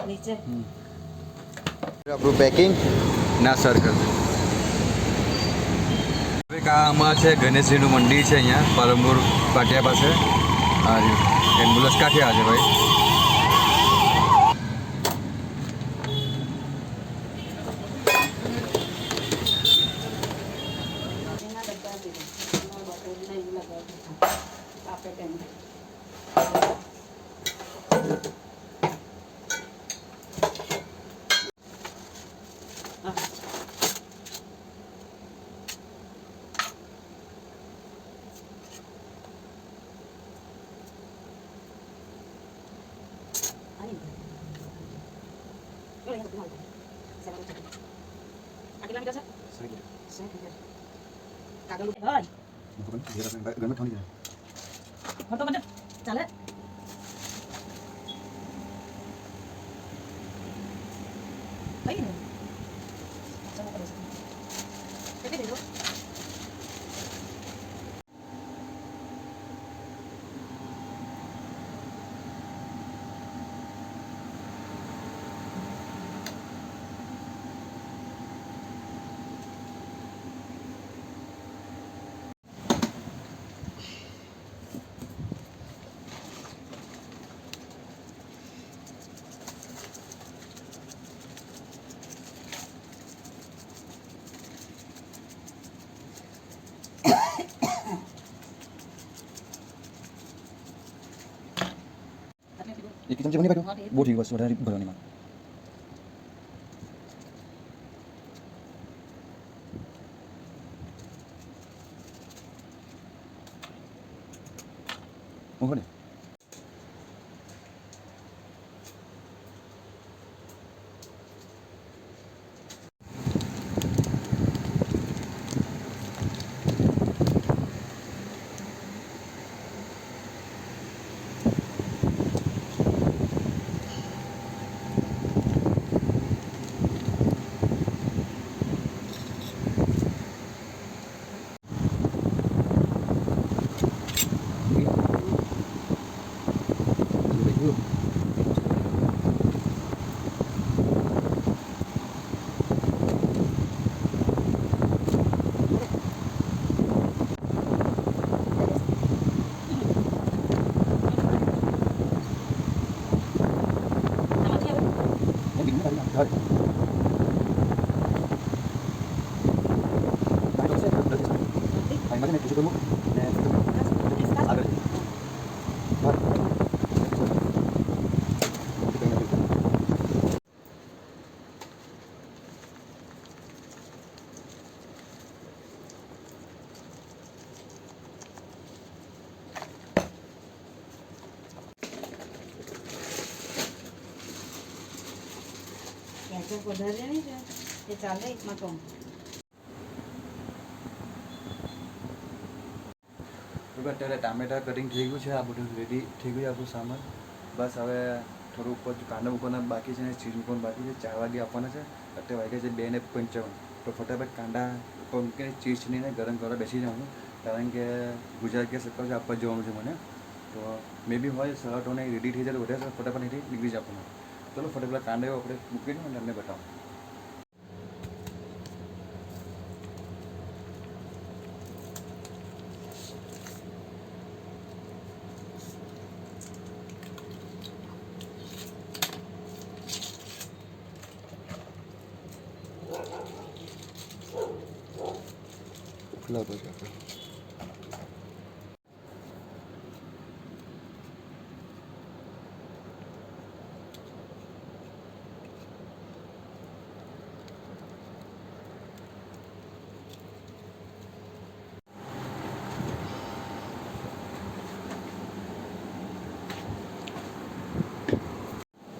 નીચે આપણું પેકિંગ ના સર્કલ હવે આમાં છે ગણેશજીનું મંદિર છે અહીંયા પાલનપુર પાટિયા પાસે આ એમ્બ્યુલન્સ કાંઠે આજે ભાઈ ચાલે એક ચમચી બની પાછું બહુ ઠીક વસ્તુ વધારે ભરવાની માં ઓકે વધારે નહીં એ ચાલે એકમાં તો અત્યારે ટામેટા કટિંગ થઈ ગયું છે આ બધું રેડી થઈ ગયું આપણું સામાન બસ હવે થોડું ઉપર કાંદા મૂકવાના બાકી છે ને ચીઝ મૂકવાનું બાકી છે 4 વાગે આપવાના છે અત્યારે વાગ્યા છે 2:55 તો ફટાફટ કાંદા ઉપર મૂકીને ચીઝ છીણીને ગરમ કરવા બેસી જવાનું કારણ કે ગુજરાત ગેસ સર્કલ આપવા જવાનું છે મને તો મે બી હોય સલાટોને રેડી થઈ જાય તો વધારે ફટાફટ અહીંથી નીકળી જ આપવાનું ચલો ફટાફટ કાંદા આપણે મૂકી દઉં અને તમને બતાવું ખુલ્લાતો છે આપણે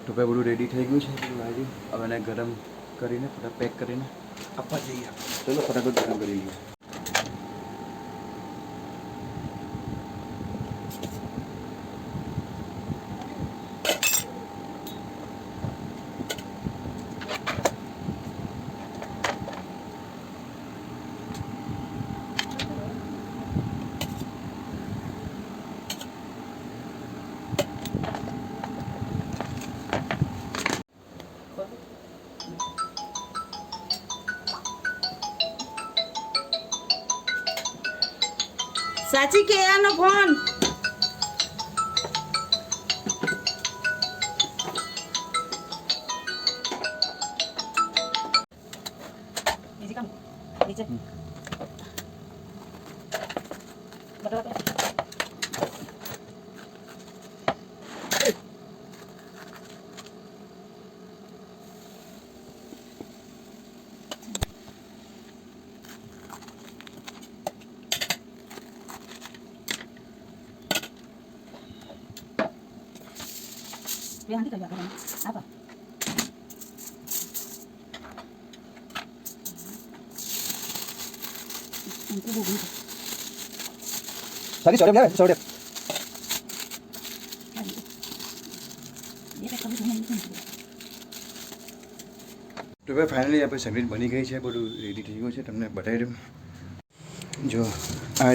તો ભાઈ બધું રેડી થઈ ગયું છે ભાજી હવે એને ગરમ કરીને થોડા પેક કરીને આપવા જઈએ ચલો ફટાફટ ગરમ કરી લઈએ ચાચી કેયાનો ફોન બીજી કામ નીચે બટાકા Yang nanti kayak apa? Tadi sore berapa? Sore. તો ભાઈ ફાઇનલી આપણે સેન્ડવિચ બની ગઈ છે, બધું રેડી થઈ ગયું છે. તમને બતાવી દઉં, જો આ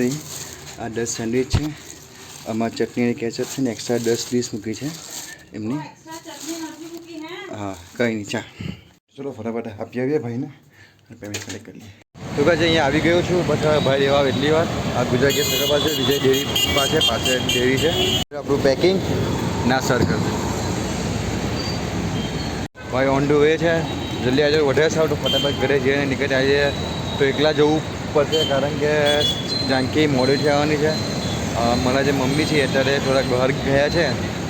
10 સેન્ડવિચ છે, આમાં ચટણી અને કેચઅપ છે ને એક્સ્ટ્રા 10 ડીશ મૂકી છે એમની. હા કંઈ નહીં, ચા ચલો ફટાફટ આપી આવીએ ભાઈને અને પેમેન્ટ કલેક્ટ કરી લઈએ. તો ભાઈ અહીંયા આવી ગયો છું, બસ ભાઈ લેવા એટલી વાર. આ ગુજરાત ગેસ નગર પાસે વિજય ડેરી પાસે ડેરી છે. આપણું પેકિંગ ના સર કર દે ભાઈ, ઓન ધ વે છે. જલ્દી આજે વધારે સારું તો ફટાફટ ઘરે જઈને નીકળી આજે તો એકલા જવું પડશે, કારણ કે જાનકી મોડેથી આવવાની છે. મારા જે મમ્મી છે અત્યારે થોડાક બહાર ગયા છે,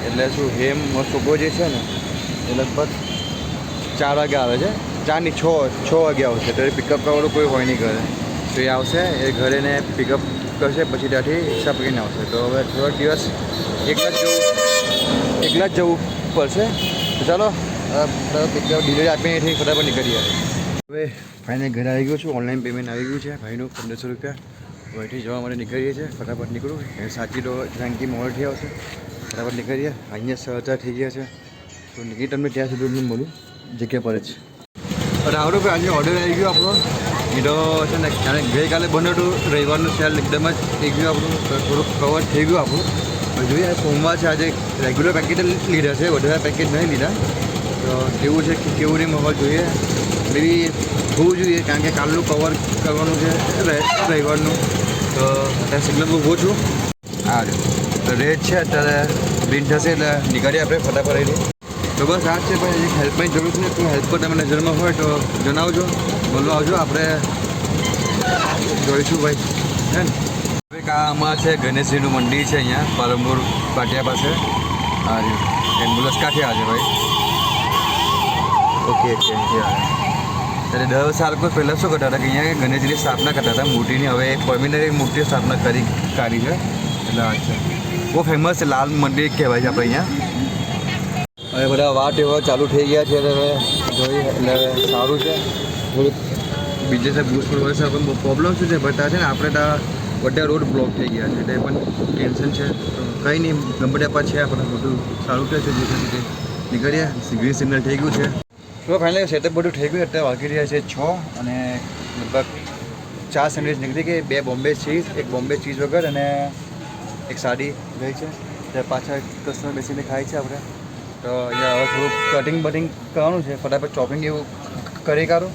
એટલે શું હેમ છોકરો જે છે ને એ લગભગ 4 વાગે આવે છે, 4 નહીં 6 વાગે આવશે. ત્યારે પિકઅપ કરવાનું કોઈ હોય નહીં ઘરે, તો એ આવશે, એ ઘરે ને પિકઅપ કરશે, પછી ત્યાંથી રિક્ષા પકડીને આવશે. તો હવે થોડાક દિવસ એકલા જ જવું પડશે. તો ચાલો પિકઅપ ડિલિવરી આપીને એથી ફટાફટ નીકળી આવે. હવે ફાઇનલ ઘરે આવી ગયો છું, ઓનલાઈન પેમેન્ટ આવી ગયું છે ભાઈનું 1500 રૂપિયા. અહીંથી જવા માટે નીકળીએ છીએ, ફટાફટ નીકળું. એ સાચી તો જાનકી મોડેથી આવશે, ફટાફટ નીકળીએ. અહીંયા 7 થઈ ગયા છે, તો નીકળી તમને ત્યાં સુધી મળું જગ્યા પર જ. અને આવડો ભાઈ આજે ઓર્ડર આવી ગયો આપણો. એ તો છે ને ગઈકાલે બન્યો હતું, રવિવારનું સેલ એકદમ જ થઈ ગયું આપણું, થોડુંક કવર થઈ ગયું આપણું. જોઈએ સોમવાર છે, આજે રેગ્યુલર પેકેટ લીધા છે, વધારે પેકેટ નહીં લીધા. તો કેવું છે કે કેવું નહીં માહોલ જોઈએ, મેબી હોવું જોઈએ, કારણ કે કાલનું કવર કરવાનું છે રવિવારનું. તો અત્યારે સિગ્નલ ઊભો છું. હા તો રેડ છે, અત્યારે ગ્રીન થશે એટલે નીકળીએ આપણે ફટાફટ રહી. તો બસ આ છે ભાઈ, એક હેલ્પની જરૂર છે ને, કોઈ હેલ્પ પર તમે નજરમાં હોય તો જણાવજો, બોલો આવજો, આપણે જોઈશું ભાઈ, હે ને. હવે આમાં છે ગણેશજીનું મંદિર છે અહીંયા પાલનપુર પાટિયા પાસે. હા એમ્બ્યુલન્સ કાંઠે આવે છે ભાઈ. ઓકે ત્યારે 10 સાલ કોઈ પહેલાં શું કરતા હતા કે અહીંયા ગણેશજીની સ્થાપના કરતા હતા મૂર્તિની. હવે પરમિનન્ટ મૂર્તિ સ્થાપના કાઢી છે, એટલે અચ્છા બહુ ફેમસ છે, લાલ મંદિર કહેવાય છે આપણે અહીંયા. હવે બધા વાર તહેવાર ચાલુ થઈ ગયા છે, એટલે જોઈએ એટલે સારું છે. થોડુંક બીજે સાહેબ બુશ પર વર્ષે પણ પ્રોબ્લેમ શું છે બધા છે ને, આપણે ત્યાં બધા રોડ બ્લોક થઈ ગયા છે, એટલે એ પણ ટેન્શન છે. તો કંઈ નહીં, ગમે પર છે આપણે બધું સારું થશે, જે રીતે નીકળીએ. ગ્રીન સિગ્નલ થઈ ગયું છે. તો ફાઇનલી સેટઅપ બધું થઈ ગયું. અત્યારે વાગી રહ્યા છે 6 અને લગભગ 4 સેન્ડવિચ નીકળી ગઈ, 2 બોમ્બે ચીઝ, 1 બોમ્બે ચીઝ વગર અને 1 સાદી ગઈ છે. ત્યારે પાછા કસ્ટમર બેસીને ખાય છે આપણે. તો અહીંયા હવે થોડુંક કટિંગ બટિંગ કરવાનું છે, ફટાફટ ચોપિંગ એવું કરી કાઢું.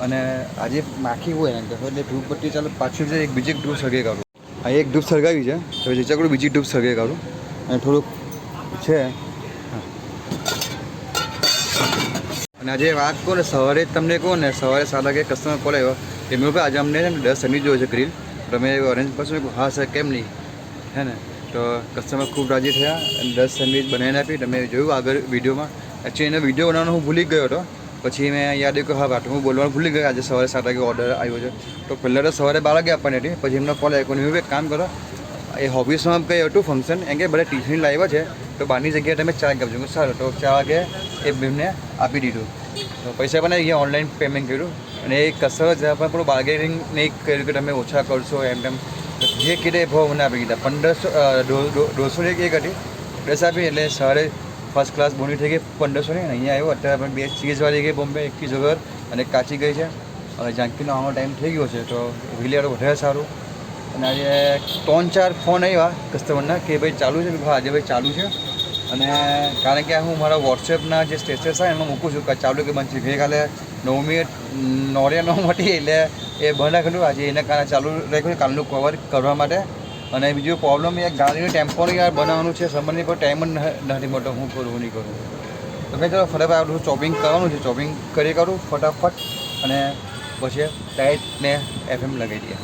અને આજે માખી હોય ને એટલે ધૂપ બત્તી ચાલો પાછું છે, એક બીજી ધૂપ સળગે કાઢું. આ એક ધૂપ સળગાવી છે, તો ચકડું બીજી ધૂપ સળગે કાઢું. અને થોડુંક છે. અને આજે વાત કહો ને, સવારે જ તમને કહો ને, સવારે 7 વાગે કસ્ટમર કોલ આવ્યો કે મેં ભાઈ આજે અમને છે ને 10 સેન્ડવિચ જોઈએ છે ગ્રીલ, તમે અરેન્જ કરશો? હા સર, કેમ નહીં, હે ને. તો કસ્ટમર ખૂબ રાજી થયા અને 10 સેન્ડવિચ બનાવીને આપી. તમે જોયું આગળ વિડીયોમાં. એકચ્યુઅલી એનો વિડીયો બનાવવાનો હું ભૂલી ગયો હતો, પછી મેં યાદ આવ્યું કે હા વાટ હું બોલવાનું ભૂલી ગયો. આજે સવારે 7 વાગે ઓર્ડર આવ્યો છે, તો પહેલાં તો સવારે 12 વાગે આપવાની હતી, પછી એમનો કોલ આવ્યો. હું એક કામ કરો, એ ઓફિસમાં કંઈ હતું ફંક્શન, એમ કે બધા ટિફિન લાવ્યા છે, તો બહારની જગ્યાએ તમે 4 વાગે આપજો. સારું, તો 4 વાગે એ બેનને આપી દીધું. તો પૈસા પણ અહીંયા ઓનલાઈન પેમેન્ટ કર્યું. અને એ કસ્ટમર જ્યાં પણ થોડું બાર્ગેનિંગ નહીં કર્યું કે તમે ઓછા કરશો એમ તેમ, જે કીધે એ ભાવ મને આપી દીધા. 1,500 એક હતી, 10 આપી, એટલે સવારે ફર્સ્ટ ક્લાસ બોની થઈ ગઈ 1500 ની. અહીંયા આવ્યો અત્યારે પણ 2 ચીઝવાળી ગઈ બોમ્બે, 1 ચીઝ વગર અને કાચી ગઈ છે. હવે જાનકીનો આવવાનો ટાઈમ થઈ ગયો છે, તો વિલિયાડો વધારે સારું. અને આજે 3-4 ફોન આવ્યા કસ્ટમરના કે ભાઈ ચાલુ છે. હા આજે ભાઈ ચાલુ છે. અને કારણ કે હું મારા વોટ્સએપના જે સ્ટેટસ આવે એમાં મૂકું છું કે ચાલુ કે બંધ છે. ગઈકાલે 9 મટી એટલે એ બંધ રાખેલું, આજે એના કારણે ચાલુ રાખ્યું કાલનું કવર કરવા માટે. અને બીજો પ્રોબ્લેમ એ ગાડીનું ટેમ્પોનું યાર બનાવવાનું છે, સમયની પર ટાઈમ જ નથી મળતો, હું કરું નહીં કરું. તો મેં ચાલો ફટાફટ આપણું ચોપિંગ કરવાનું છે, ચોપિંગ કરી કરું ફટાફટ અને પછી ટાઈટને FM લગાવી દઈએ.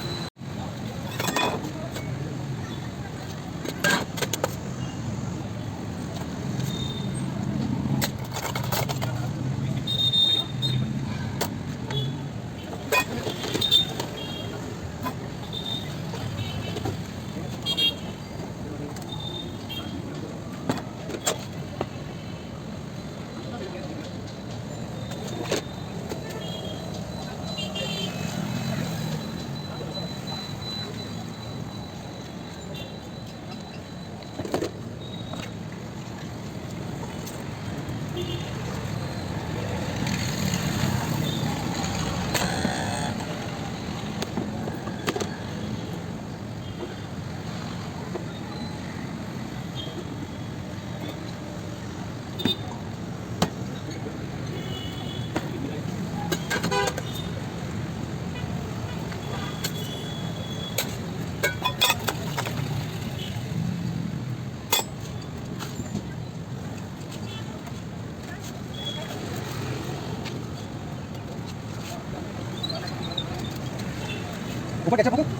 ઉપર કેચઅપ મૂકો.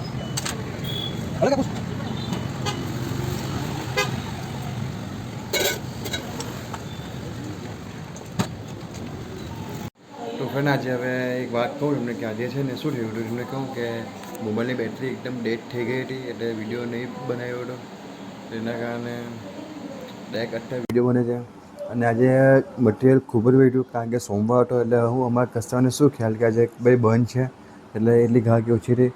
અલગ આપું. તો ફ્રેન્ડ આજે હવે એક વાત કહું એમને કે આજે છે ને શું થયું હતું એમને કહું કે મોબાઈલની બેટરી એકદમ ડેડ થઈ ગઈ હતી, એટલે વિડીયો નહીં બનાવ્યો હતો. એના કારણે ડાયરેક્ટ અત્યારે વિડીયો બને છે. અને આજે મટીરિયલ ખૂબ જ વેટ્યું કારણ કે સોમવાર હતો, એટલે હું અમારા કસ્ટમરને શું ખ્યાલ કે આજે ભાઈ બંધ છે એટલે એટલી ગ્રાહકી ઓછી રહી.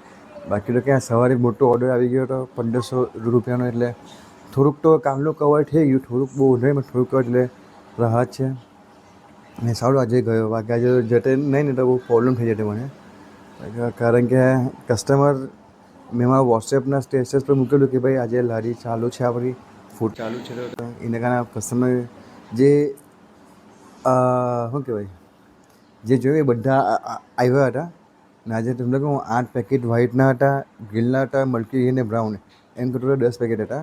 બાકી તો ક્યાં સવારે મોટો ઓર્ડર આવી ગયો હતો 1500 રૂપિયાનો, એટલે થોડુંક તો કામનું કવર થઈ ગયું, થોડુંક બહુ નહીં થોડુંક એટલે રાહત છે. અને સારું આજે ગયો, બાકી આજે જતે નહીં ને તો બહુ પ્રોબ્લેમ થઈ જતો મને, કારણ કે કસ્ટમર મેં મારા વોટ્સએપના સ્ટેટસ પર મૂકેલું કે ભાઈ આજે લારી ચાલુ છે, આપણી ફૂડ ચાલુ છે. તો એને કારણે કસ્ટમર જે શું કહેવાય જે જોયું એ બધા આવ્યા હતા. અને આજે તમને કહું 8 પેકેટ વ્હાઇટના હતા, ગ્રીનના હતા, મલ્ટી અને બ્રાઉન, એમ ટોટલ 10 પેકેટ હતા.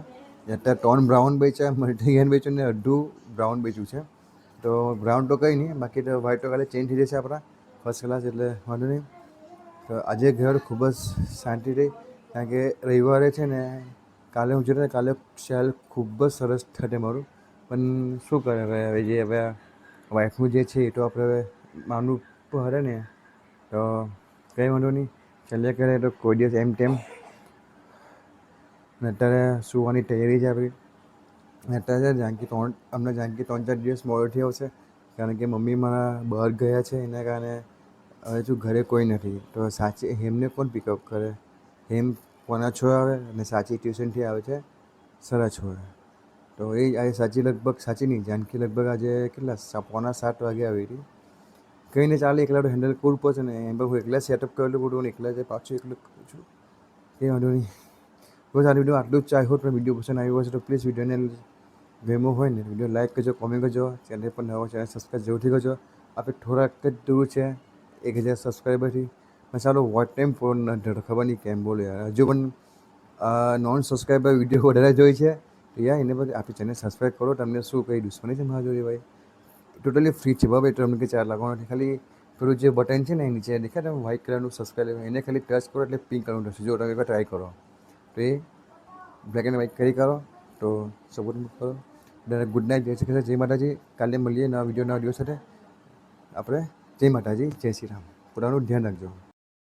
અત્યારે 3 બ્રાઉન બેચ્યા, મલ્ટી ગ્રેન બેચ્યું ને અડધું બ્રાઉન બેચ્યું છે. તો બ્રાઉન તો કંઈ નહીં, બાકી તો વ્હાઇટ તો કાલે ચેન્જ થઈ જશે આપણા ફર્સ્ટ ક્લાસ, એટલે વાંધો નહીં. તો આજે ઘર ખૂબ જ શાંતિ રહી, કારણ કે રવિવારે છે ને કાલે હું જોયું કાલે સેલ ખૂબ જ સરસ થશે મારું, પણ શું કરે હવે જે હવે વાઈફનું જે છે એ તો આપણે હવે માનવું પડે ને, તો કંઈ વાંધો નહીં ચાલ્યા કરે. તો કોઈ દિવસ એમ તેમ. અને અત્યારે સુવાની તૈયારી છે આપણી. અને અત્યારે અમને જાનકી 3-4 દિવસ મોડેથી આવશે, કારણ કે મમ્મી મારા બહાર ગયા છે, એના કારણે હવે જો ઘરે કોઈ નથી. તો સાચી હેમને કોણ પિકઅપ કરે? હેમ 5:45 આવે અને સાચી ટ્યુશનથી આવે છે 6:30. તો એ આજે સાચી લગભગ સાચી નહીં, જાનકી લગભગ આજે કેટલા 6:45 વાગે આવી હતી. કંઈ નહીં ચાલે, એકલા તો હેન્ડલ કરવું પડશે ને, એમ હું એકલા સેટઅપ કરેલું બધું, એકલા જ પાછું એકલું કરું છું, કંઈ વાંધો નહીં. બસ આ વિડીયો આટલું જ ચાહ્યું હોત. વિડીયો પસંદ આવ્યો હશે તો પ્લીઝ વિડીયોને ગમ્યો હોય ને વિડીયો લાઈક કરજો, કોમેન્ટ કરજો, ચેનલ પર નવો ચેનલ સબસ્ક્રાઈબ જરૂરથી કરજો. આપણે થોડાક જ દૂર છે 1000 સબસ્ક્રાઈબરથી. પણ ચાલો વોટ ટાઈમ ફોન નથી ખબર નહીં કેમ બોલે, હજુ પણ નોન સબસ્ક્રાઈબર વિડીયો વધારે જોઈ છે. તો યાર એને બધી આપણી ચેનલ સબસ્ક્રાઈબ કરો. તમને શું કંઈ દુશ્મની છે મારા જોડે ભાઈ? ટોટલી ફ્રી છે બાબા, તમને કે ચાર્જ લાગવાનો નથી. ખાલી પેલું જે બટન છે ને એ નીચે દેખાય ને વ્હાઇટ કલરનું સબસ્ક્રાઈબ, એને ખાલી ટચ કરો એટલે પિંક કલરનું થશે. જો તમે એકવાર ટ્રાય કરો તો એ બ્લેક એન્ડ વ્હાઇટ કરી કરો તો સપોર્ટ કરો. ગુડ નાઇટ, જય શ્રી કૃષ્ણ, જય માતાજી. કાલે મળીએ નવા વિડીયો નવા દિવસ સાથે. આપણે જય માતાજી, જય શ્રી રામ. પોતાનું ધ્યાન રાખજો.